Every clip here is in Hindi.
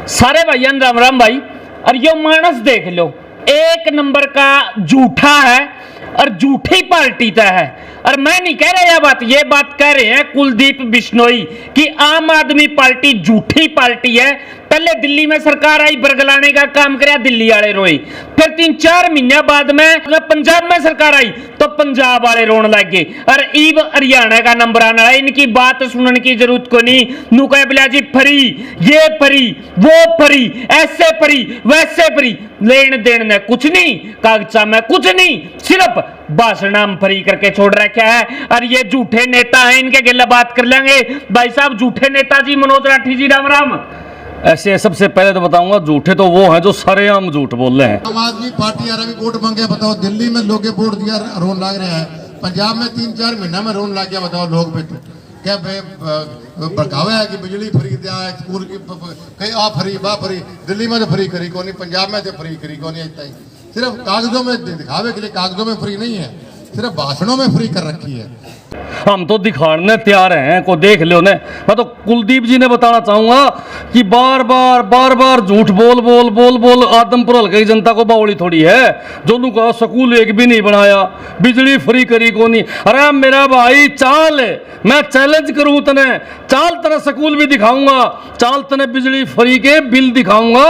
सारे भाइयों राम राम भाई। और यो मानस देख लो, एक नंबर का झूठा है और झूठी पार्टी का है। और मैं नहीं कह रहा ये बात कह रहे हैं कुलदीप बिश्नोई कि आम आदमी पार्टी झूठी पार्टी है। पहले दिल्ली में सरकार आई, बरगलाने का काम कराया, दिल्ली वाले रोए। फिर 3-4 महीने बाद में पंजाब में सरकार आई तो पंजाब वाले रोने लग गए। और ईब हरियाणा का नंबर आना है। इनकी बात सुनने की जरूरत को नहीं। नुका बिला जी फ्री, ये फ्री, वो फ्री, ऐसे फ्री, वैसे फ्री, लेन देन में कुछ नहीं, कागजा में कुछ नहीं, सिर्फ भाषण फ्री करके छोड़ रखा है। और ये झूठे नेता हैं, इनके गिला बात कर लेंगे। भाई साहब झूठे नेताजी मनोज राठी जी राम राम। ऐसे सबसे पहले तो बताऊंगा झूठे तो वो हैं जो सरेआम झूठ बोल रहे हैं। आम आदमी पार्टी यार अभी वोट मांगे, बताओ दिल्ली में लोग वोट दिया रोन लग रहे हैं, पंजाब में 3-4 महीना में रोन लग गया। बताओ लोग बेटे क्या भड़कावे है कि बिजली फ्री दिया, स्कूल की कहीं आ फ्री बा फ्री, दिल्ली में तो फ्री करी कौन, पंजाब में तो फ्री करी कौन। सिर्फ कागजों में दिखावे के लिए, कागजों में फ्री नहीं है, सिर्फ भाषणों में फ्री कर रखी है। हम तो दिखाने तैयार हैं को देख लो ने। मैं तो कुलदीप जी ने बताना चाहूंगा कि बार बार झूठ बोल बोल बोल बोल आदमपुर हल्के की जनता को बावली थोड़ी है। जो लोग कहा स्कूल एक भी नहीं बनाया, बिजली फ्री करी को नहीं। अरे मेरा भाई चाल, मैं चैलेंज करूं तने, चाल तने स्कूल भी दिखाऊंगा, चाल तने बिजली फ्री के बिल दिखाऊंगा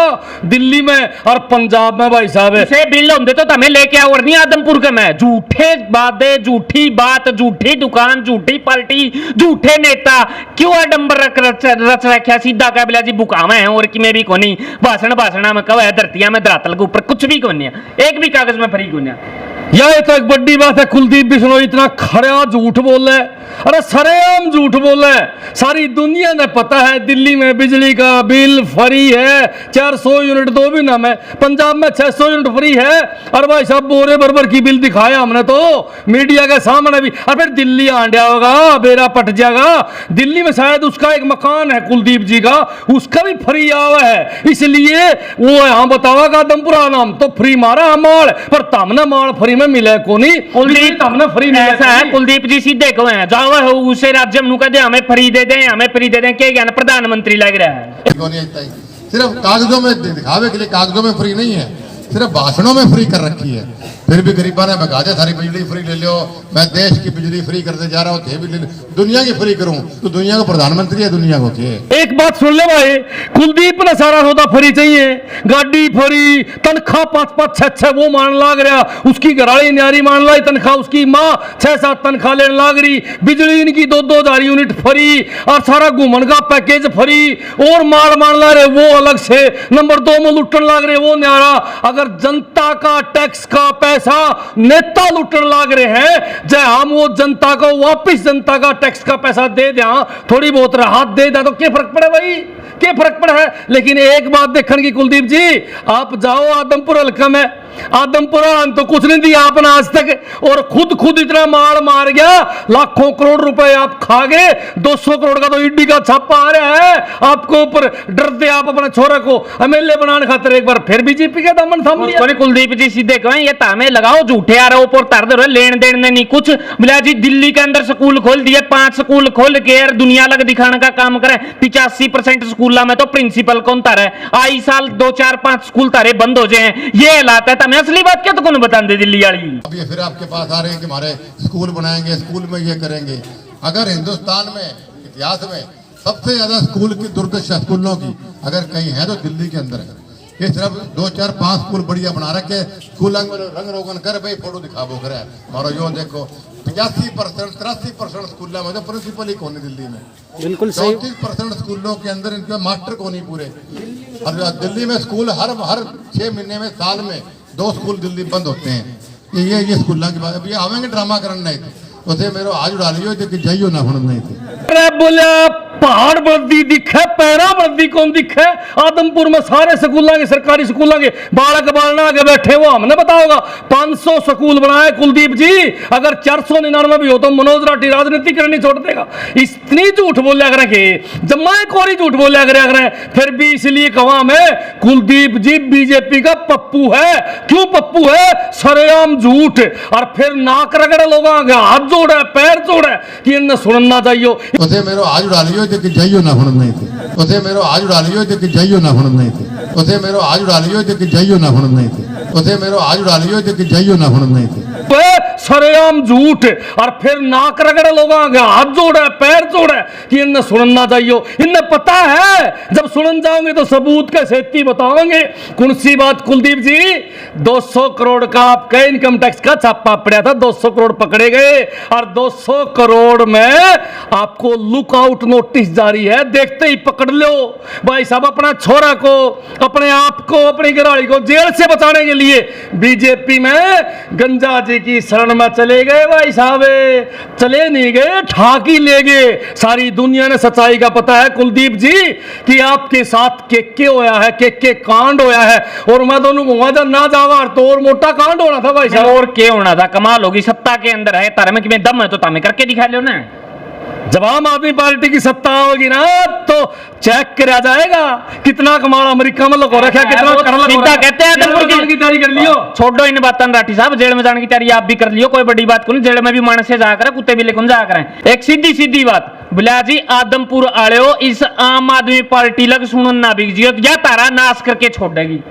दिल्ली में और पंजाब में। भाई साहब से बिल होंगे तो तमें लेके आओ, और नहीं आदमपुर के में झूठे बातें, झूठी बात, झूठी दुकान, झूठी पार्टी, झूठे नेता क्यों आडंबर रच रखा। सीधा कह बिला जी बुकावा है और कि में भी कोनी भाषण में कव है, धरतियां में धरातल के ऊपर कुछ भी कोनी है, एक भी कागज में फ्री कोनी है। यह तो एक बड़ी बात है। कुलदीप बिश्नोई इतना खड़ा झूठ बोल रहे, अरे सरेआम झूठ बोल रहे। सारी दुनिया ने पता है दिल्ली में बिजली का बिल फ्री है, 400 यूनिट दो भी नाम है, पंजाब में 600 यूनिट फ्री है। और भाई साहब बोरे बरबर की बिल दिखाया हमने तो मीडिया के सामने भी। और फिर दिल्ली आंडिया होगा, बेरा पट जाएगा। दिल्ली में शायद उसका एक मकान है कुलदीप जी का, उसका भी फ्री आवा है, इसलिए वो यहाँ बतावा आदमपुरा नाम तो फ्री मारा माल, पर तमने माल फ्री मिले को नहीं। कुलदीप हमने फ्री नहीं ऐसा है, कुलदीप जी सीधे को हैं, जाओ उसे राज्य में कह दे हमें फ्री दे दें, हमें फ्री दे दें, क्या ज्ञान प्रधानमंत्री लग रहा है। सिर्फ कागजों में दिखावे के लिए, कागजों में फ्री नहीं है, सिर्फ भाषणों में फ्री कर रखी है। फिर भी गरीबा ने बगा दिया सारी बिजली फ्री ले लो, मैं देश की बिजली फ्री करते जा रहा हूँ, भी ले दुनिया की फ्री करूं तो दुनिया को प्रधानमंत्री है दुनिया को के। एक बात सुन ले भाई, कुलदीप ने सारा सौदा फ्री चाहिए, गाड़ी फ्री, तनख्वाह 5-5 6-6 वो मान लाग रहा, उसकी घराड़ी न्यारी मान लाई तनख्वाह, उसकी माँ 6-7 तनख्वाह लेने लाग रही, बिजली इनकी 2,000 यूनिट फ्री, और सारा घूमन का पैकेज फ्री, और माल मान ला रहे वो अलग से। नंबर 2 में लुटन लाग रहे वो न्यारा। अगर जनता का टैक्स का पैसा नेता लुटन लाग रहे हैं, जय हम वो जनता को वापिस जनता का टैक्स का पैसा दे दें, थोड़ी बहुत राहत दे दें तो क्या फर्क पड़े भाई, क्या फर्क पड़ा है। लेकिन एक बात देखने की कुलदीप जी, आप जाओ आदमपुर हल्का में, आदमपुरा तो कुछ नहीं दिया आपने आज तक, और खुद इतना माल मार गया, लाखों करोड़ रुपए आप खा गए, 200 करोड़ का तो ईडी का छापा आ रहा है आपको ऊपर। डरते आप अपने छोरे को एमएलए बनाने खातिर एक बार फिर बीजेपी का दमन थाम लिया। कुलदीप जी सीधे कहें ये तामे लगाओ, झूठे आरोप और तर दो, लेन देन ने नहीं कुछ। बिला जी दिल्ली के अंदर स्कूल खोल दिए, 5 स्कूल खोल के दुनिया लग दिखाने का काम करे। 85% स्कूल में तो प्रिंसिपल कौन तारे, आई साल 2-4-5 स्कूल तारे बंद हो जाए, ये हालात है। हमें असली बात क्या तो कौन बता दे दिल्ली वाली। अब ये फिर आपके पास आ रहे हैं कि हमारे स्कूल बनाएंगे, स्कूल में ये करेंगे। अगर हिंदुस्तान में इतिहास में सबसे ज्यादा स्कूल की दुर्दशा स्कूलों की अगर कहीं है तो दिल्ली के अंदर है। ये सिर्फ 2-4-5 स्कूल बढ़िया बना रखे, स्कूल रंग रोगन कर भाई फोटो दिखावो करे, और यो देखो 85% 83% स्कूलों में तो प्रिंसिपल ही कौन दिल्ली में, बिल्कुल 34% स्कूलों के अंदर इनके मास्टर कौन ही पूरे। और दिल्ली में स्कूल हर 6 महीने में, साल में 2 स्कूल दिल्ली बंद होते हैं। ये स्कूलों की बात। अभी आवेंगे ड्रामा करने नहीं थे तो थे मेरे आज उड़ा लियो थे कि जाइयो ना होना नहीं थे। बोला पहाड़ बर्दी दिखे, पैरा बर्दी कौन दिखे। आदमपुर में सारे स्कूलों के, सरकारी स्कूलों के बालक बालना आगे बैठे वो हमने बताओगा। 500 स्कूल बनाए कुलदीप जी, अगर 499 भी हो तो मनोज राठी राजनीति करनी छोड़ देगा। इतनी झूठ बोलिया करें कि जमाए कोरी झूठ बोलिया करें। फिर भी इसलिए कहा मैं कुलदीप जी बीजेपी का पप्पू है। क्यों पप्पू है? सरेआम झूठ। और फिर नाक रगड़े लोगों हाथ जोड़ा पैर जोड़ा कि इन्हें सुनना चाहिए। मेरे आज उड़ा लियो ਤੇ ਕਿ ਜਾਈਓ ਨਾ ਹੁਣ ਨਹੀਂ ਤੇ ਉਥੇ ਮੇਰੋ ਆਜ ਉਡਾ ਲਿਓ ਤੇ ਕਿ ਜਾਈਓ ਨਾ ਹੁਣ ਨਹੀਂ ਤੇ ਉਥੇ ਮੇਰੋ ਆਜ ਉਡਾ ਲਿਓ ਤੇ ਕਿ ਜਾਈਓ ਨਾ ਹੁਣ नहीं थे उसे मेरो आज उड़ा लियो तो कि जाइयो ना हुन नहीं थे सरेआम झूठ और फिर नाक रगड़े लोग आगे हाथ जोड़े पैर जोड़े कि इन्हें सुनन ना जाइयो। इन्हें पता है जब सुनन जाओगे तो सबूत के सेती बताओगे। कौन सी बात कुलदीप जी, 200 करोड़ का आपका इनकम टैक्स का छापा पड़ा था, 200 करोड़ पकड़े गए और 200 करोड़ में आपको लुकआउट नोटिस जारी है, देखते ही पकड़ लो। भाई साहब अपना छोरा को, अपने आप को, अपनी घरवाली को जेल से बचाने के लिए बीजेपी में गंजा जी की शरण में चले गए। भाई साहब चले नहीं गए, ठाकी ले गए। सारी दुनिया ने सच्चाई का पता है कुलदीप जी कि आपके साथ के होया है, के कांड होया है। और मैं दोनों कहूंगा ना जावा तो और मोटा कांड होना था भाई साहब। और क्या होना था? कमाल होगी, सत्ता के अंदर है, तारे में दम है तो तामे करके दिखा लो ना। जब आम आदमी पार्टी की सत्ता होगी ना तो चेक किया जाएगा कितना कमाल अमेरिका में लगा रखा, कितना सीधा कहते हैं जेल की तैयारी कर लियो। छोड़ो इन बातों राठी साहब, जेल में जाने की तैयारी आप भी कर लियो, कोई बड़ी बात को नहीं। जेल में भी मानस से जाकर कुत्ते भी लेकर जाकर एक सीधी सीधी बात बिलाजी आदमपुर आले हो, इस आम आदमी पार्टी लग सुनन ना बिक जियो या तारा नाश करके छोड़ देगी।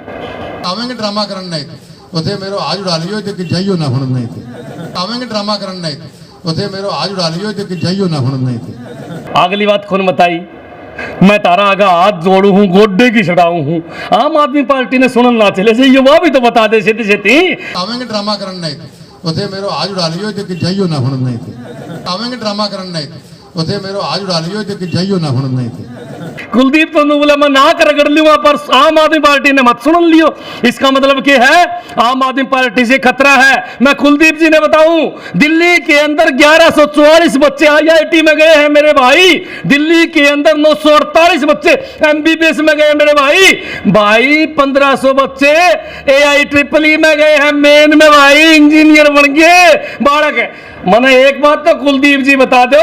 आवेंगे ड्रामा करन नहीं थे उसे मेरो आज उड़ा लियो तो कि जाइयो ना हुन नहीं थे आवेंगे ड्रामा करन नहीं थे उसे मेरो आज उड़ा लियो तो कि जाइयो ना हुन नहीं थे। अगली बात कौन बताई, मैं तारा आगा हाथ जोड़ू हूँ, गोड्डे की छड़ाऊ हूँ। आम आदमी पार्टी ने सुनन ना चले से ये वो भी तो बता दे सीधी सीधी। आवेंगे ड्रामा करन नहीं थे उसे मेरो आज उड़ा लियो तो कि जाइयो ना हुन नहीं थे आवेंगे ड्रामा करन नहीं थे उसे मेरो आज उड़ा लियो तो कि जाइयो ना हुन नहीं थे। कुलदीप तो बोला मैं नाक रगड़ लूंगा पर आम आदमी पार्टी ने मत सुन लियो। इसका मतलब क्या है, आम आदमी पार्टी से खतरा है। मैं कुलदीप जी ने बताऊं, दिल्ली के अंदर 1144 बच्चे IIT में गए हैं मेरे भाई। दिल्ली के अंदर 948 बच्चे MBBS में गए मेरे भाई 1500 बच्चे AIEEE में गए हैं, मेन में भाई इंजीनियर बन गए बालक है। मैंने एक बात तो कुलदीप जी बता दो,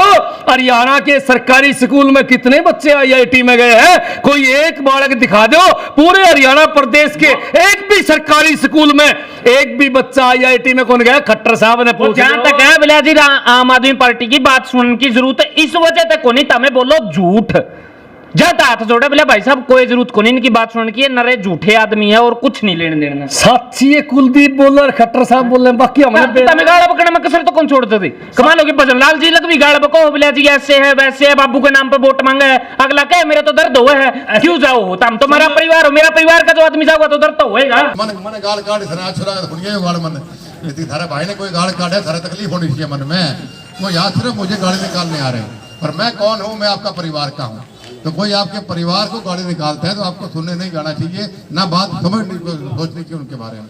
हरियाणा के सरकारी स्कूल में कितने बच्चे IIT में गए हैं? कोई एक बालक दिखा दो पूरे हरियाणा प्रदेश के एक भी सरकारी स्कूल में एक भी बच्चा IIT में कौन गया? खट्टर साहब ने पूछा। जहां तक है बिलाजी आम आदमी पार्टी की बात सुनने की जरूरत है, इस वजह तक कोनी तमें बोलो झूठ जाता हाथ जोड़े बोले भाई साहब कोई जरूरत को नहीं इनकी बात सुनने की, नरे झूठे आदमी है और कुछ नहीं लेने देना। साची है कुलदीप बोल रहे, खट्टर साहब बोल रहे, बाकी हमने तमें गाड़ा बकने में कसर तो कौन छोड़ते थे? कमाल होगी, भजन लाल जी लग भी गाड़ा बको बोले जी ऐसे है वैसे है, बाबू के नाम पे वोट मांगे है, अगला कहे मेरा तो दर्द हुआ है, क्यों जाओ हो तुम? तो मेरा परिवार हो, मेरा परिवार का जो आदमी जाओगा तो दर्द तो होएगा। मन गाल काट सना छोरा दुनिया गाल मन यदि थारे भाई ने कोई गाल काटे थारे तकलीफ होनी चाहिए मन में। वो यहाँ सिर्फ मुझे गाड़ी निकालने आ रहे हैं, पर मैं कौन हूँ? मैं आपका परिवार का हूँ। तो कोई आपके परिवार को गाड़ी निकालता है तो आपको सुनने नहीं जाना चाहिए, ना बात सोचने की उनके बारे में।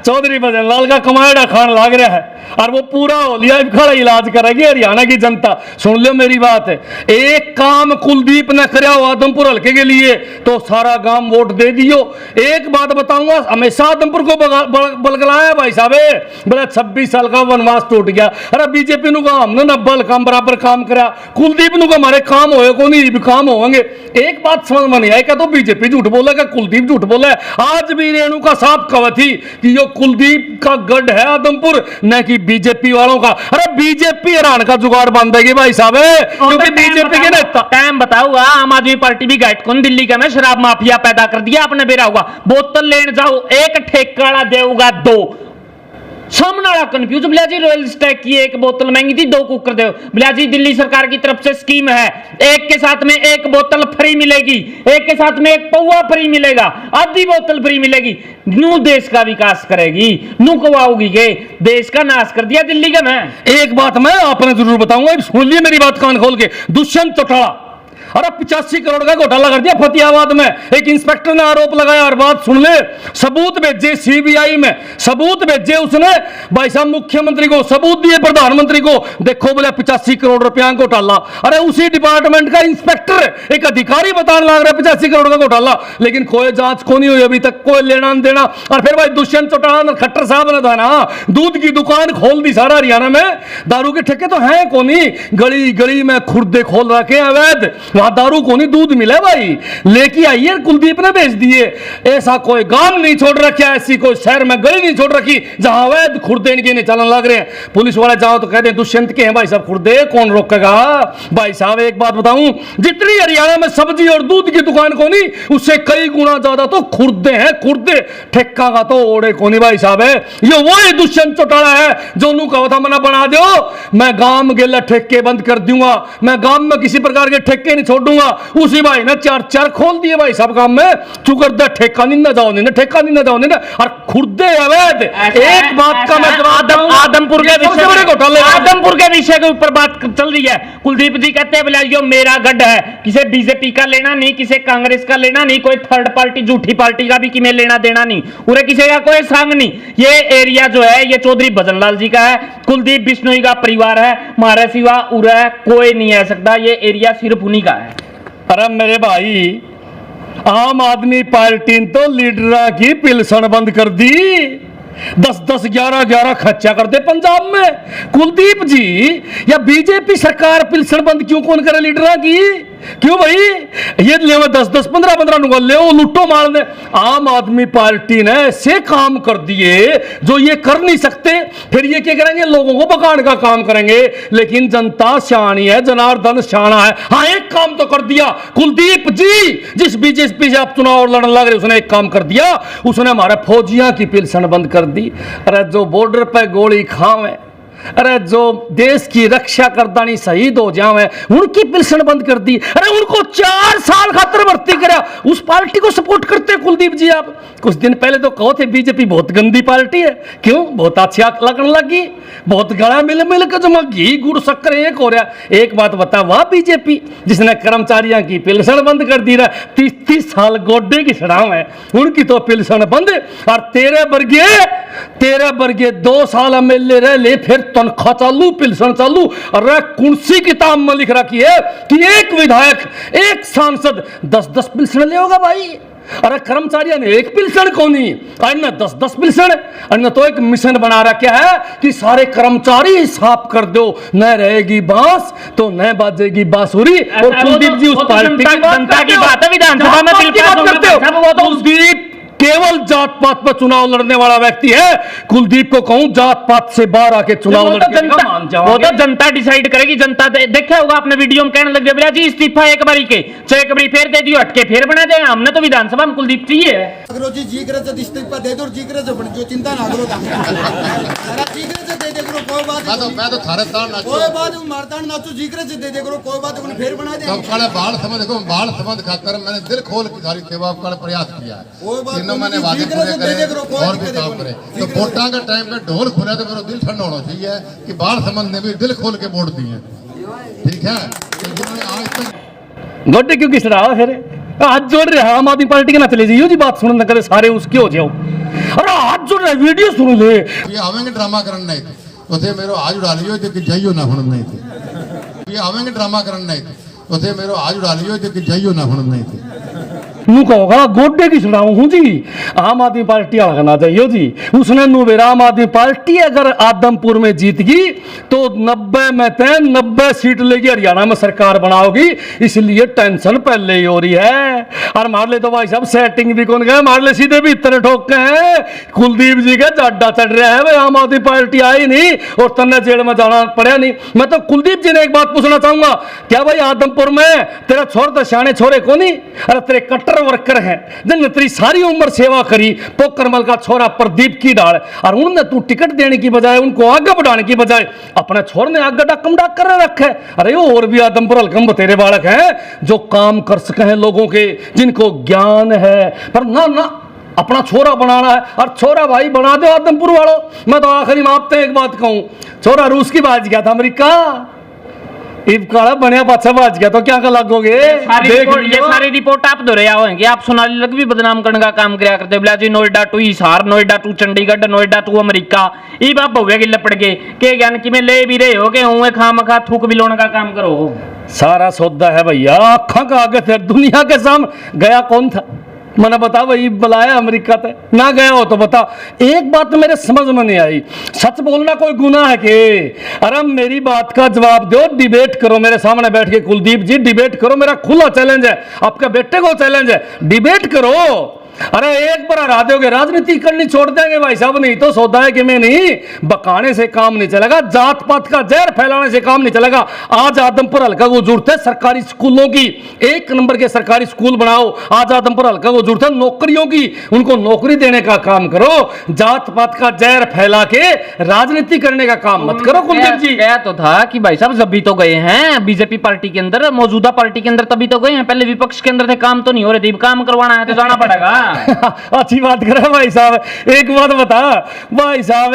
चौधरी भजन लाल का कमाड़ा खान लाग रहा है और वो पूरा हो लिया, खड़ा इलाज करेगी हरियाणा की जनता। सुन लो मेरी बात है, एक काम कुलदीप ने कराया हो आदमपुर हल्के के लिए तो सारा गांव वोट दे दियो। एक बात बताऊंगा, हमेशा आदमपुर को बलगलाया भाई साहब, बोला 26 साल का वनवास टूट गया। अरे बीजेपी नु कहा हमने ना बल काम बराबर काम करा, कुलदीप नु हमारे काम होए को नहीं भी काम होंगे। एक बात समझ में नहीं आई, क्या तो बीजेपी झूठ बोला, क्या कुलदीप झूठ बोला है? आज भी रेणुका साहब कहा थी कि यो कुलदीप का गढ़ है आदमपुर, न कि बीजेपी वालों का। अरे बीजेपी हरान का जुगाड़ बांधेगी भाई साहब, क्योंकि बीजेपी के नेता। टाइम बताओ, आम आदमी पार्टी भी गाइड कौन दिल्ली का में शराब माफिया पैदा कर दिया आपने, बेरा हुआ बोतल लेने जाओ एक ठेकाड़ा देगा 2 सामने वाला कंफ्यूज। बिलाजी रॉयल स्टैग की एक बोतल महंगी थी 2 कुकर दो। बिलाजी दिल्ली सरकार की तरफ से स्कीम है, एक के साथ में एक बोतल फ्री मिलेगी, एक के साथ में एक पौवा फ्री मिलेगा, आधी बोतल फ्री मिलेगी। नू देश का विकास करेगी, नू कवाओगी के देश का नाश कर दिया दिल्ली का। मैं एक बात मैं आपने जरूर बताऊंगा, सुन लिए मेरी बात कान खोल के। दुष्यंत चौटाला, अरे 85 करोड़ का घोटाला कर दिया फतेहाबाद में, एक इंस्पेक्टर ने आरोप लगाया। और बात सुन ले, सबूत भेजे CBI में, सबूत भेजे उसने भाई साहब मुख्यमंत्री को, सबूत दिए प्रधानमंत्री को, देखो बोले 85 करोड़ रुपया घोटाला। अरे उसी डिपार्टमेंट का इंस्पेक्टर एक अधिकारी बताने लग रहा है 85 करोड़ का घोटाला, लेकिन कोई जांच को नहीं हुई अभी तक, कोई लेना देना। और फिर भाई दुष्यंत चौटाला खट्टर साहब ने था ना, दूध की दुकान खोल दी सारा हरियाणा में, दारू के ठेके तो हैं को नहीं, गली गली में खुर्दे खोल रखे अवैध। जहाँ दारू को नहीं दूध मिले भाई, लेके आइए, कुलदीप ने भेज दिए। ऐसा कोई गांव नहीं छोड़ रखा, ऐसी कोई शहर में गली नहीं छोड़ रखी जहां अवैध खुर्दे इनके नहीं चलन लग रहे हैं। पुलिस वाले जाओ तो कहते हैं दुष्यंत के हैं भाई साहब खुर्दे, कौन रोकेगा भाई साहब। एक बात बताऊं, जितनी हरियाणा में सब्जी और दूध की दुकान को नहीं, उससे कई गुना ज्यादा तो खुर्दे हैं, खुर्दे। ठेका का तो ओड़े को नहीं भाई साहब है। ये वही दुष्यंत चौटाला है जो नू कहा था मना बना दो, मैं गांव में गेला ठेके बंद कर दूंगा, मैं गांव में किसी प्रकार के ठेके नहीं छोड़ूंगा। उसी भाई ने चार खोल दिए भाई साहब गांव में, चुकर दे ठेका नहीं ना जाओ नहीं, ठेका नहीं ना जाओ नहीं, और खुर्दे अवैध। एक बात का मैं आदमपुर के विषय के ऊपर बात चल रही है। कुलदीप जी कहते हैं बोला यो मेरा गढ़ है, किसी बीजेपी का लेना नहीं, किसी कांग्रेस का लेना नहीं, कोई थर्ड पार्टी झूठी पार्टी का भी किमें लेना देना नहीं, उरे किसी का कोई संग नहीं। ये एरिया जो है ये चौधरी भजनलाल जी का है, कुलदीप बिश्नोई का परिवार है, हमारे सिवा उरे कोई नहीं आ सकता, ये एरिया सिर्फ उन्हीं का है। अरे मेरे भाई, आम आदमी पार्टी ने तो लीडर की पिलसन बंद कर दी, 10-10, 11-11 खर्चा करते पंजाब में। कुलदीप जी या बीजेपी सरकार पिलसन बंद क्यों कौन करे लीडर की? क्यों भाई? ये ले 10-10, 15-15 नुगल ले, वो लुट्टो मार दे। आम आदमी पार्टी ने ऐसे काम कर दिए जो ये कर नहीं सकते, फिर ये क्या करेंगे? लोगों को बकाने का काम करेंगे। लेकिन जनता शानी है, जनार्दन शाना है। हाँ, एक काम तो कर दिया कुलदीप जी, जिस बीजेपी से आप चुनाव लड़ने लग रहे, उसने एक काम कर दिया, उसने हमारे फौजियों की पिलसन बंद कर दी। अरे जो बॉर्डर पे गोली खावे, अरे जो देश की रक्षा करदानी शहीद हो जावे, उनकी पिलसन बंद कर दी। अरे उनको 4 साल खातर भर्ती करा, उस पार्टी को सपोर्ट करते हैं कुलदीप जी आप। कुछ दिन पहले तो कहो थे बीजेपी बहुत गंदी पार्टी है, क्यों? बहुत अच्छी लगने लगी, बहुत गला मिल मिल के जो घी गुड़ शक्कर एक हो रहा। एक बात बता, वह बीजेपी जिसने कर्मचारियों की पिलसन बंद कर दी रहा, 30-30 साल गोड्डे की सड़ाव है, उनकी तो पिलसन बंद। और तेरे वर्गे 2 साल एमएलए रह ले, फिर तनख्वाह चालू, पिलसन चालू। अरे कुंसी किताब में लिख रखी है कि एक विधायक, एक सांसद 10-10 पिलसन ले होगा भाई। अरे कर्मचारियों ने एक पिलसन को नहीं, अन्य 10-10 पिलसन। अन्य तो एक मिशन बना रखा है कि सारे कर्मचारी साफ कर दो, न रहेगी बांस तो न बाजेगी बांसुरी। और कुलदीप जी उस पार्टी की बात है, विधानसभा में बिल पास करते हो। कुलदीप केवल जात पात पर चुनाव लड़ने वाला व्यक्ति है। कुलदीप को कहूं जात पात से बाहर आके चुनाव लड़ने का मान जाओ, वो तो जनता डिसाइड करेगी। जनता देखा होगा आपने वीडियो में कहने लग गया जी इस्तीफा एक बारी के, चाहे एक बारी फिर दे दियो, हटके फिर बना दे। हमने तो विधानसभा में कुलदीप चाहिए अगर जी जी करे तो इस्तीफा दे दो, जी करे तो जो चिंता ना करो, जी करे तो दे दे करो, कोई बात मैं तो थारे तान नाचो, कोई बात मारतान नाचो, जी करे से दे दे करो, कोई बात उन्हें फिर बना दे। सब काले बाल समझ, देखो बाल समझ खाकर मैंने दिल खोल के सारी सेवा का प्रयास किया है। मैंने वादे पूरे करे और भी काम करे। तो वोटा के टाइम पे ढोल खुला तो मेरा दिल ठंडा होना चाहिए कि बाल समझ ने भी दिल खोल के वोट दिए, ठीक है? आज तक गोड्डे क्यों किस रहा फिर हाथ जोड़ रहे आम आदमी पार्टी के ना चले जाइयो जी, बात सुन न करे सारे उसके हो जाओ। अरे हाथ जोड़ रहे, वीडियो सुन ले। ये आवेंगे ड्रामा करने नहीं थे तो थे मेरो आज उड़ा लियो तो कि जाइयो ना हुन नहीं थे। ये आवेंगे ड्रामा करने नहीं थे तो थे मेरो आज उड़ा लियो तो कि जाइयो ना हुन नहीं थे। नू कहोगा गोड्डे की सुनाऊं हूं जी, आम आदमी पार्टी आना चाहिए जी। उसने नू मेरा आम आदमी पार्टी अगर आदमपुर में जीत गई तो 90 में 90 सीट लेगी, हरियाणा में सरकार बनाओगी, इसलिए टेंशन पहले ही हो रही है। और मार ले तो भाई साहब सेटिंग भी कौन गए, मार ले सीधे भी इतने ठोक के हैं। कुलदीप जी का जाड्डा चढ़ रहा है भाई, आम आदमी पार्टी आई नहीं और तन्ने जेल में जाना पड़ा नहीं। मैं तो कुलदीप जी ने एक बात पूछना चाहूंगा, क्या भाई आदमपुर में तेरा छोर तो सियाने छोरे को नहीं? अरे तेरे कट्टर वर्कर हैं जिनने तेरी सारी उम्र सेवा करी, पोकरमल का छोरा प्रदीप की डाल, और उनने तू टिकट देने की बजाय, उनको आगे बढ़ाने की बजाय अपने छोर ने आगे डकम डाक कर रखे। अरे और भी आदमपुर हल्कम तेरे बालक हैं जो काम कर सके हैं लोगों के, जिनको ज्ञान है, पर ना अपना छोरा बनाना है। और छोरा भाई बना दो आदमपुर वालों। मैं तो आखिरी में आपसे एक बात कहूं, छोरा रूस की बाज गया था अमेरिका, इबकाड़ा बनिया पाछा बाज गया तो क्या कर लगोगे? ये सारी रिपोर्ट आप दोहराया होंगे, आप सोनाली लग भी बदनाम करने का काम किया करते बोला जी Noida to Hisar, Noida to Chandigarh, Noida to America. ये बाप हो गया कि लपट के के ज्ञान कि मैं ले भी रहे हो के हुए खामखा थूक भी लोने का काम करो। सारा सौदा है भैया, आँखों का आगे फिर दुनिया के सामने गया कौन था? मैंने बता भाई बुलाया अमेरिका तक ना गया हो तो बता। एक बात तो मेरे समझ में नहीं आई, सच बोलना कोई गुनाह है के? अरे मेरी बात का जवाब दो, डिबेट करो मेरे सामने बैठ के। कुलदीप जी डिबेट करो, मेरा खुला चैलेंज है, आपके बेटे को चैलेंज है, डिबेट करो। अरे एक बार हरा दोगे राजनीति करनी छोड़ देंगे भाई साहब, नहीं तो सौदा है कि मैं नहीं, बकाने से काम नहीं चलेगा, जात पात का जहर फैलाने से काम नहीं चलेगा। आज आदमपुर हल्का को जरूरत है सरकारी स्कूलों की, एक नंबर के सरकारी स्कूल बनाओ। आज आदमपुर हल्का को जरूरत है नौकरियों की, उनको नौकरी देने का काम करो। जात पात का जहर फैला के राजनीति करने का काम मत करो। कुलदीप जी कहा तो था कि भाई साहब जब भी तो गए हैं बीजेपी पार्टी के अंदर, मौजूदा पार्टी के अंदर, तभी तो गए हैं। पहले विपक्ष के अंदर थे, काम तो नहीं हो रहे थे, काम करवाना है तो जाना पड़ेगा। अच्छी बात करे भाई साहब। एक बात बता भाई साहब,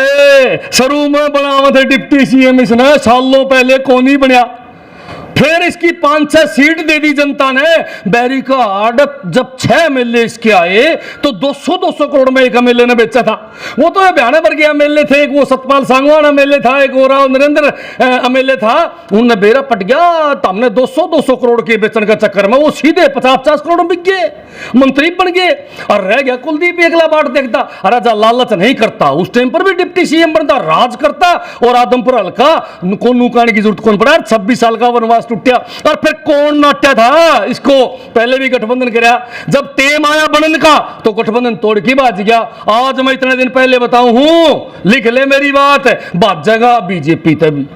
शुरू में बनावत है डिप्टी सीएम इसने, सालों पहले कौन ही बनया, फिर इसकी 5-6 सीट दे दी जनता ने। बैरिकार्ड जब 6 एमएलए इसके आए तो 200-200 करोड़ में एक एमएलए ने बेचा था। वो तो बयाने पर गया एमएलए थे, एक वो सतपाल सांगवान एमएलए था, एक वो राव नरेंद्र एमएलए था, उनने बेरा पट गया। तो हमने 200-200 करोड़ के बेचने का चक्कर में वो सीधे 50-50 करोड़ में बिक गए, मंत्री बन गए। और रह गया कुलदीप एकला बाट देखता। अरे जा लालच नहीं करता, उस टाइम पर भी डिप्टी सीएम बनता, राज करता, और आदमपुर हल्का को नूकाने की जरूरत कौन पड़ा। 26 साल का वनवास टूटा, और फिर कौन नाट्या था इसको, पहले भी गठबंधन कराया, जब टेम आया बनन का तो गठबंधन तोड़ के भाज गया। आज मैं इतने दिन पहले बताऊं हूं, लिख ले मेरी बात, भाजेगा बीजेपी तभी,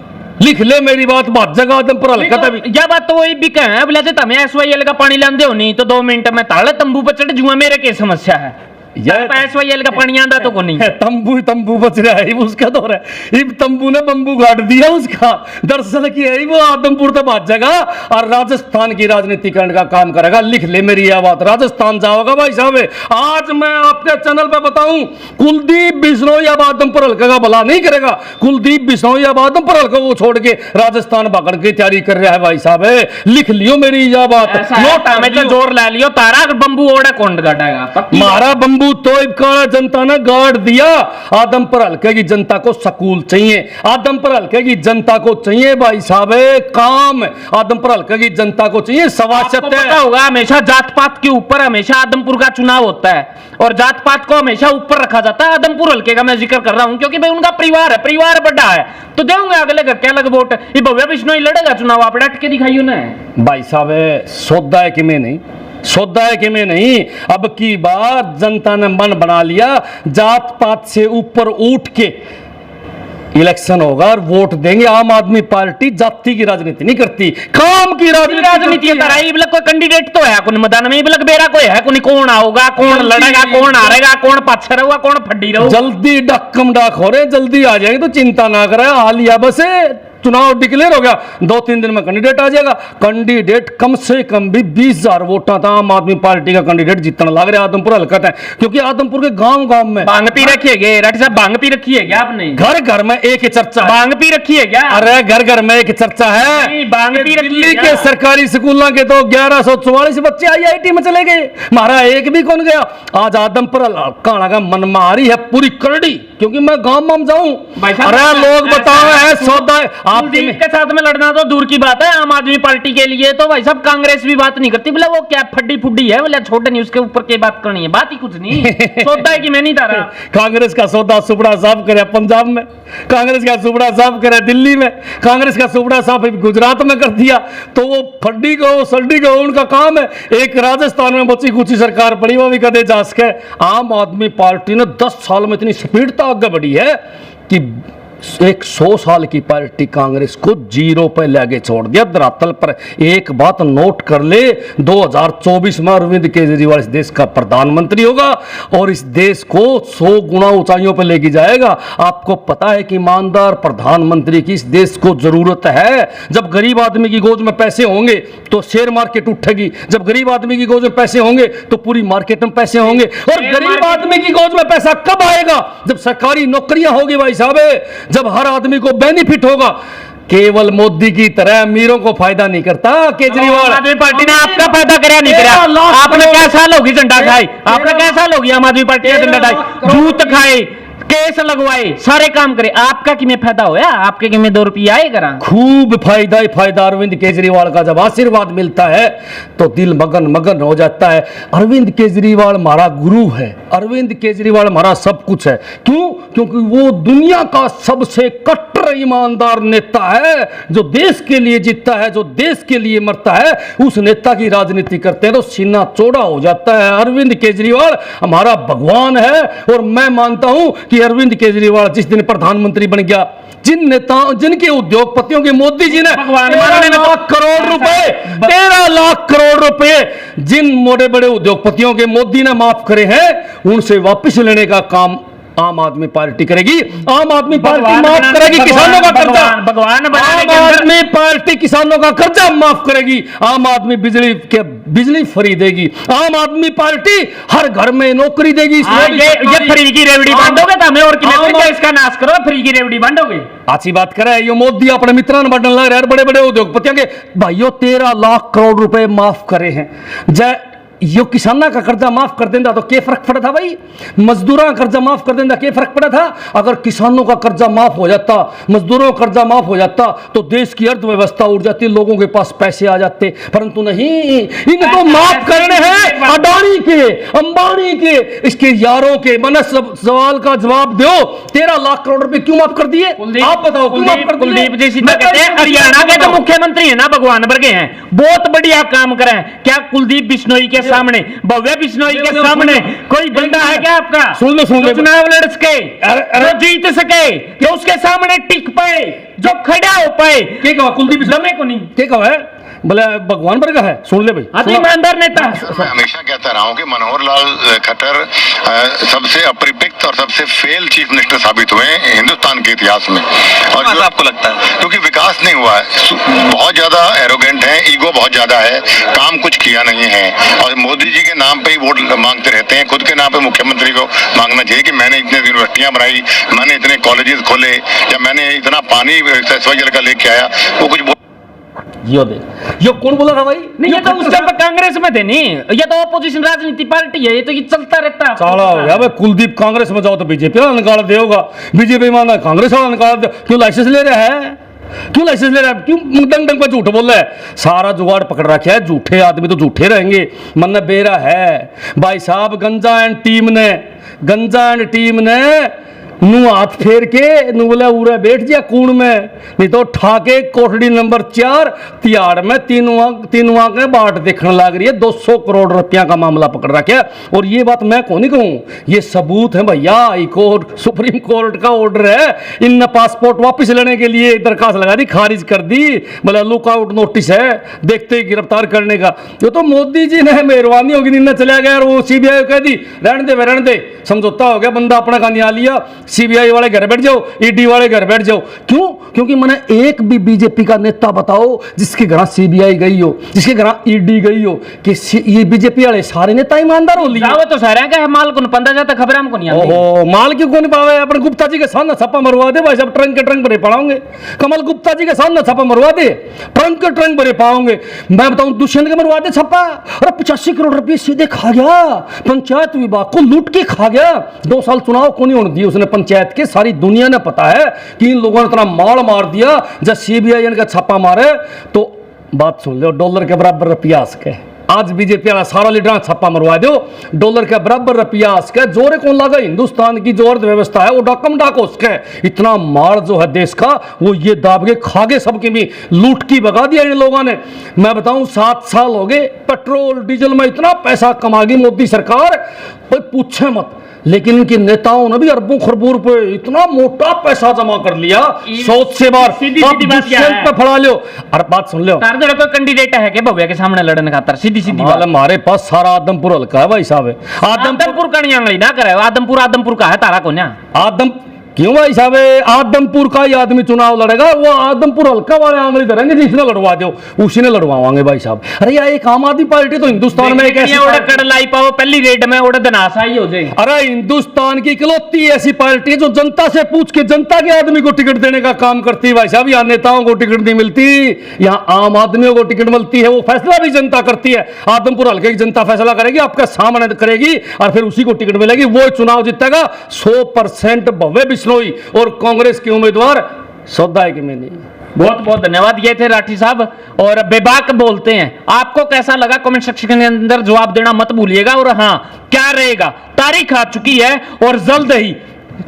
लिख ले मेरी बात, भाजेगा आदमपुर हल्का तभी। यह बात तो वही भी कहे बोले तमें एसवाईएल का पानी लांदे हो नहीं तो 2 मिनट में ताले तंबू पर चढ़ जुआ, मेरे क्या समस्या है? एसवाईएल का पानी आंदा तो को नहीं है, तंबू तंबू बच रहा है उसका दौर है, इब तंबू ने बंबू गाड़ दिया उसका। दरअसल की है वो आदमपुर तो भाजेगा और राजस्थान की राजनीति करने का काम करेगा। लिख ले मेरी यह बात, राजस्थान जाओगा भाई साहब। आज मैं आपके चैनल पे बताऊं, कुलदीप बिश्नोई अब आदमपुर हल्का का भला नहीं करेगा। कुलदीप बिश्नोई अब आदमपुर हल्का को छोड़ के राजस्थान भागने की तैयारी कर रहा है भाई साहब, लिख लियो मेरी यह बात। तो जोर ला लियो, तारा बंबू ओढ़े कौन गाटेगा? मारा बंबू तो काला जनता ने गाड़ दिया। आदमपुर हल्के की जनता को स्कूल चाहिए, आदमपुर हल्के की जनता को चाहिए भाई साहब काम, आदमपुर हल्के की जनता को चाहिए सवासत। पता होगा हमेशा जात पात के ऊपर हमेशा आदमपुर का चुनाव होता है, और जात पात को हमेशा ऊपर रखा जाता है। आदमपुर हल्के का मैं जिक्र कर रहा हूं क्योंकि भाई उनका परिवार है, परिवार बड़ा है, तो देंगे अगले का क्या लग वोट। ये भव्य बिश्नोई लड़ेगा चुनाव, आप डट के दिखाइयो ना भाई साहब। सौदा है कि मैं नहीं, सौदा है कि मैं नहीं। अब की बार जनता ने मन बना लिया, जात पात से ऊपर उठ के इलेक्शन होगा और वोट देंगे। आम आदमी पार्टी जाति की राजनीति नहीं करती, काम की राजनीति है। इबलक कोई कैंडिडेट तो है कौन मैदान में, इबलक बेरा कोई है कौन, कौन आओगा, कौन लड़ेगा, कौन हारेगा, कौन पाछे रहेगा, कौन फड्डी रहेगा। जल्दी डक्कम डाक हो रहे, जल्दी आ जाएंगे तो चिंता ना करे। हालिया बस चुनाव डिक्लेयर हो गया, 2-3 दिन में कैंडिडेट आ जाएगा। कैंडिडेट कम से कम भी 20,000 वोटा था आम आदमी पार्टी का कैंडिडेट जीतने लग रहा है आदमपुर हल्का है, क्योंकि आदमपुर के गांव गांव में भांग पी रखी है क्या राठी साहब? भांग पी रखी है क्या आपने? घर घर में एक चर्चा है, भांग पी रखी है क्या? अरे घर घर में एक चर्चा है, भांग पी रखी दिल्ली के सरकारी स्कूलों के तो 1144 बच्चे IIT में चले गए, हमारा एक भी कौन गया। आज आदमपुर हल्का का मनमारी है पूरी करड़ी, क्योंकि मैं गांव में जाऊं, अरे लोग बताओ है सौदा आपके साथ में लड़ना तो दूर की बात है, आम आदमी पार्टी के लिए तो भाई साहब कांग्रेस भी बात नहीं करती, बोले वो क्या फड्डी फुड्डी है, बोले छोटे नहीं उसके ऊपर की बात करनी है, बात ही कुछ नहीं। सौदा है कि मैं नहीं तारा। कांग्रेस का सौदा सुपड़ा साफ करे पंजाब में, कांग्रेस का सुपड़ा साफ करे दिल्ली में, कांग्रेस का सुपड़ा साफ गुजरात में कर दिया, तो वो फड्डी को सड्डी को उनका काम है। एक राजस्थान में बची कुची सरकार पड़ी, वो भी कदे जा सके। आम आदमी पार्टी ने 10 साल में इतनी स्पीडता आगे बढ़ी है कि एक 100 साल की पार्टी कांग्रेस को 0 पे लेके छोड़ दिया धरातल पर। एक बात नोट कर ले, 2024 में अरविंद केजरीवाल इस देश का प्रधानमंत्री होगा और इस देश को 100 गुना ऊंचाइयों पे लेके जाएगा। आपको पता है कि ईमानदार प्रधानमंत्री की इस देश को जरूरत है। जब गरीब आदमी की गोद में पैसे होंगे तो शेयर मार्केट उठेगी, जब गरीब आदमी की गोद में पैसे होंगे तो पूरी मार्केट में पैसे होंगे। और गरीब आदमी की गोद में पैसा कब आएगा? जब सरकारी नौकरियां होगी भाई साहब, जब हर आदमी को बेनिफिट होगा। केवल मोदी की तरह अमीरों को फायदा नहीं करता केजरीवाल। आम आदमी पार्टी ने आपका फायदा कराया नहीं कराया? आपने क्या साल होगी झंडा खाई, आपने क्या साल होगी आम आदमी पार्टी का झंडा खाई, जूत खाए, केस लगवाए, सारे काम करे, आपका किमें फायदा होया? आपके किमें 2 रुपया आए करा? खूब फायदा ही फायदा। अरविंद केजरीवाल का जब आशीर्वाद मिलता है तो दिल मगन मगन हो जाता है। अरविंद केजरीवाल हमारा गुरु है, अरविंद केजरीवाल हमारा सब कुछ है। क्यों? क्योंकि वो दुनिया का सबसे कट्टर ईमानदार नेता है, जो देश के लिए जीतता है, जो देश के लिए मरता है, उस नेता की राजनीति करते हैं तो सीना चौड़ा हो जाता है। अरविंद केजरीवाल हमारा भगवान है और मैं मानता हूं कि अरविंद केजरीवाल जिस दिन प्रधानमंत्री बन गया, जिन नेताओं, जिनके उद्योगपतियों के मोदी जी ने भगवान 13 लाख करोड़ रुपए, 13 लाख करोड़ रुपए जिन बड़े बड़े उद्योगपतियों के मोदी ने माफ करे हैं, उनसे वापस लेने का काम आम आदमी पार्टी करेगी। आम आदमी पार्टी माफ करेगी किसानों का कर्जा, भगवान बनाने के आम अंदर आदमी पार्टी किसानों का कर्जा माफ करेगी। आम आदमी बिजली फ्री देगी। आम आदमी पार्टी हर घर में नौकरी देगी। ये फ्री की रेवड़ी बांटोगे तो हमें और किमें इसका नाश करो, फ्री की रेवड़ी बांटोगे। अच्छी बात करे, ये मोदी अपने मित्रान बढ़ने लग रहे हैं, बड़े बड़े उद्योगपतियों के भाइयों 13 लाख करोड़ रुपए माफ करे हैं। जय यो किसाना का कर्जा माफ कर देंदा तो क्या फर्क पड़ा था भाई? मजदूरों का कर्जा माफ कर देंदा क्या फर्क पड़ा था? अगर किसानों का कर्जा माफ हो जाता, मजदूरों का कर्जा माफ हो जाता तो देश की अर्थव्यवस्था उठ जाती, लोगों के पास पैसे आ जाते। परंतु नहीं, इन्हें तो माफ करने हैं अडानी के, अंबानी के, इसके यारों के। मैंने सवाल का जवाब दो, 13 लाख करोड़ रुपए क्यों माफ कर दिए? आप बताओ क्यों माफ कर दिए? कुलदीप जी सीधा कहते हैं हरियाणा के जो मुख्यमंत्री है ना, भगवान वर्गे हैं, बहुत बढ़िया काम करे हैं। क्या कुलदीप बिश्नोई के सामने, भव्य बिश्नोई के सामने कोई बंदा है क्या आपका? सुन लो चुनाव लड़ सके, जो जीत सके, जो उसके सामने टिक पाए, जो खड़ा हो पाए? क्या कहा कुलदीप दमे को नहीं, क्या कहा है? बोले भगवान वर्ग है। सुन ले भाई, अति ईमानदार नेता। मैं हमेशा कहता रहा हूं कि मनोहर लाल खट्टर सबसे अपरिपक्व और सबसे फेल चीफ मिनिस्टर साबित हुए हैं हिंदुस्तान के इतिहास में। और जो आपको लगता है, क्योंकि विकास नहीं हुआ है, बहुत ज्यादा एरोगेंट है, ईगो बहुत ज्यादा है, काम कुछ किया नहीं है, और मोदी जी के नाम पे ही वोट मांगते रहते हैं। खुद के नाम पे मुख्यमंत्री को मांगना चाहिए कि मैंने इतने यूनिवर्सिटियां बनाई, मैंने इतने कॉलेजेस खोले, या मैंने इतना पानी स्वच्छ जल का लेके आया। वो कुछ यो कौन बोला था भाई? नहीं, ये तो उस टाइम पे कांग्रेस में थे नहीं, ये तो ऑपोजिशन राजनीति पार्टी है, ये तो ये चलता रहता है। साला हो गया भाई, कुलदीप कांग्रेस में जाओ तो बीजेपी वाला निकाल देगा, बीजेपी माना कांग्रेस वाला निकाल दे। क्यों लाइसेंस ले रहा है? क्यों लाइसेंस ले रहा है? क्यों डंग डंग पे झूठ बोल रहा है? सारा जुगाड़ पकड़ रखा है, झूठे आदमी तो झूठे रहेंगे। मन बेरा है भाई साहब, गंजा एंड टीम ने नू हाथ फेर के नू बोला उरे बैठ जा कूड़ में, नहीं तो ठाके कोठड़ी नंबर 4 तिहाड़ में तीनों के बाट देखने लग रही है। 200 करोड़ रुपया का मामला पकड़ रखा है। और ये बात मैं कौन ही कहूँ, ये सबूत है भैया, हाई कोर्ट सुप्रीम कोर्ट का ऑर्डर है। इन पासपोर्ट वापस लेने के लिए दरखास्त लगा दी, खारिज कर दी, बोला लुकआउट नोटिस है, देखते ही गिरफ्तार करने का। जो तो मोदी जी ने मेहरबानी होगी, निन्ना चला गया और वो सीबीआई कह दी रहने दे, समझौता हो गया, बंदा अपना का न्याय लिया, सीबीआई वाले घर बैठ जाओ, ईडी वाले घर बैठ जाओ। क्यों? क्योंकि मैंने एक भी बीजेपी का नेता बताओ जिसके घर सीबीआई गई हो, जिसके घर ईडी गई हो, कि ये बीजेपी वाले सारे नेता ईमानदार हो लिए तो सारे का माल को पंदा जाता, खबर हमको नहीं आती। ओहो, माल क्यों नहीं पावे? अपने गुप्ता जी के सामने छापा मरवा दे भाई साहब, ट्रंक के ट्रंक भरे पड़ाओगे। कमल गुप्ता जी के सामने छापा मरवा दे, ट्रंक के ट्रंक भरे पाओगे। मैं बताऊं दुष्यंत के मरवा दे छापा, और 85 करोड़ रुपये सीधे खा गया, पंचायत विभाग को लूट के खा गया। 2 साल चुनाव को नहीं होने दिए उसने पंचायत के। सारी दुनिया ने पता है कि इन लोगों ने इतना माल मार दिया। जब सीबीआई इनका छापा मारे तो बात सुन लो, $1 के बराबर रुपया आ सके। आज बीजेपी वाला सारा लीडर छापा मरवा दो, $1 के बराबर रुपया आ सके। जोरे कौन लगा? हिंदुस्तान की जो अर्थव्यवस्था है वो डाकम डाक हो सके। इतना माल जो है देश का, वो ये दाब के खा गए, सबके भी लूट की भगा दिया इन लोगों ने। मैं बताऊं 7 साल हो गए, पेट्रोल डीजल में इतना पैसा कमा गई मोदी सरकार, कोई पूछे मत। लेकिन इनके नेताओं ने भी अरबों खरबों रुपए इतना मोटा पैसा जमा कर लिया, 100 से बार सीधी बात क्या है? पे फड़ा लो। और बात सुन लो, कोई कैंडिडेट है क्या भव्या के सामने लड़ने खातर? सीधी बात, हमारे पास सारा आदमपुर हल्का है भाई साहब। आदमपुर का नहीं ना करे, आदमपुर का है तारा को ना। क्यों भाई साहब, आदमपुर का ही आदमी चुनाव लड़ेगा, वो आदमपुर हल्का वाले आंगली धरेंगे, जिसने लड़वा दो उसी ने लड़वाएंगे भाई साहब। अरे यार एक आम आदमी पार्टी तो हिंदुस्तान में एक ऐसी लाई पाओ पहली रेड में उड़ दनासा ही हो जाएगी। अरे हिंदुस्तान की इकलौती ऐसी पार्टी है जो जनता से पूछ के जनता के आदमी को टिकट देने का काम करती है भाई साहब। यहाँ नेताओं को टिकट नहीं मिलती, यहाँ आम आदमियों को टिकट मिलती है, वो फैसला भी जनता करती है। आदमपुर हल्के की जनता फैसला करेगी, आपका सामने करेगी और फिर उसी को टिकट मिलेगी, वो चुनाव जीतेगा 100% भव्य बिश्नोई और कांग्रेस के उम्मीदवार सौदा की मैंने। बहुत बहुत धन्यवाद। ये थे राठी साहब और बेबाक बोलते हैं। आपको कैसा लगा कमेंट सेक्शन के अंदर जवाब देना मत भूलिएगा। और हाँ, क्या रहेगा, तारीख आ चुकी है और जल्द ही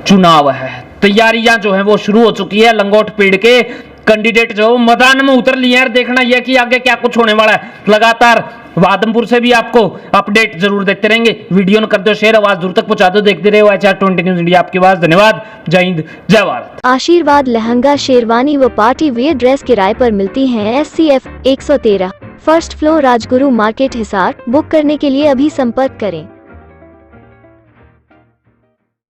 चुनाव है, तैयारियां जो है वो शुरू हो चुकी है। लंगोट पीढ़ के कैंडिडेट जो मैदान में उतर लिए हैं, देखना यह कि आगे क्या कुछ होने वाला है। लगातार आदमपुर से भी आपको अपडेट जरूर देते रहेंगे। वीडियो न कर दो शेयर, आवाज दूर तक पहुंचा दो। देखते रहो HR20 न्यूज इंडिया, आपकी आवाज। धन्यवाद, जय हिंद, जय भारत। आशीर्वाद लहंगा, शेरवानी व पार्टी वेयर ड्रेस किराए पर मिलती हैं। SCF 113 first floor, Rajguru market, Hisar. Book करने के लिए अभी संपर्क करें।